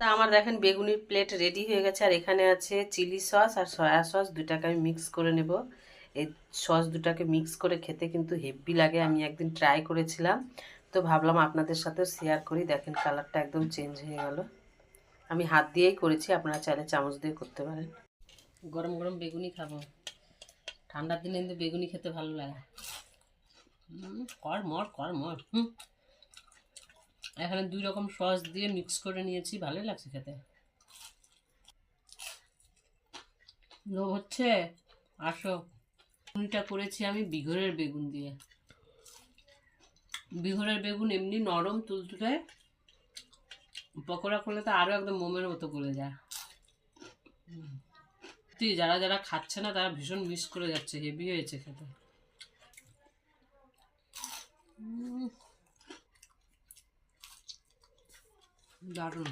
তা আমার দেখেন বেগুনির প্লেট রেডি হয়ে গেছে, আর এখানে আছে চিলি সস আর সয়া সস, দুটাকে আমি মিক্স করে নেব। এই সস দুটাকে মিক্স করে খেতে কিন্তু হেভি লাগে, আমি একদিন ট্রাই করেছিলাম, তো ভাবলাম আপনাদের সাথেও শেয়ার করি। দেখেন কালারটা একদম চেঞ্জ হয়ে গেল। আমি হাত দিয়েই করেছি, আপনারা চাইলে চামচ দিয়ে করতে পারেন। গরম গরম বেগুনি খাবো, ঠান্ডার দিনে কিন্তু বেগুনি খেতে ভালো লাগে। কর মর এখানে 2 রকম সস দিয়ে মিক্স করে নিয়েছি, ভালোই লাগছে খেতে। লোভ হচ্ছে, আসো। বেগুনিটা করেছি আমি বিঘরের বেগুন দিয়ে। বিঘরের বেগুন এমনি নরম তুলতুলে, পকোড়া করলে তো আরও একদম মোমের মতো করে যায়। তুই যারা যারা খাচ্ছে না তারা ভীষণ মিস করে যাচ্ছে, হেভি হয়েছে খেতে। দারুণ।